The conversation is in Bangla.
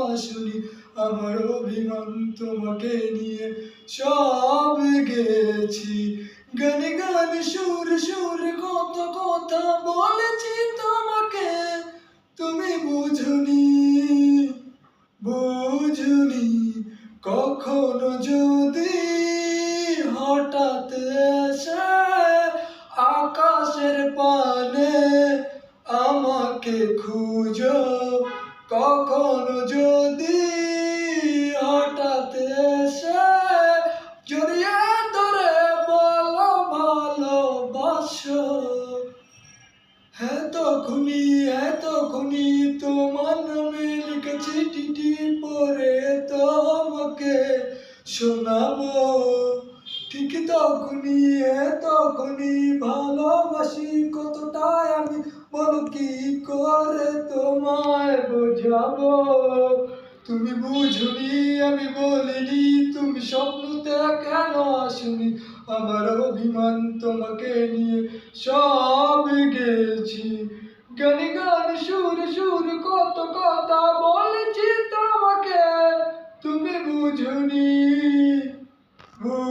আসনি, আমার অভিমান তোমাকে নিয়ে সব গেছি। গানে গানে সুরে সুরে কত কথা বলেছি তোমাকে, তুমি বুঝুনি বুঝুনি। কখনো যদি হঠাৎ এসে আকাশের পানে আমাকে খুঁজো, কখনো যদি হঠাৎ এসে জড়িয়ে ধরে বলো ভালোবাসো, হ্যাঁ তখনই তোমার নামে লিখেছি চিঠি পড়ে তোমাকে শোনাবো। ঠিক তখনই ভালোবাসি কতটাই আমি, বলো কি করে তোমায় বোঝাবো। তুমি বুঝুনি আমি বলিনি, তুমি স্বপ্নতে কেন আসনি, আমার অভিমান তোমাকে নিয়ে সব গেছি। গানে গানে সুরে সুরে কত কথা বল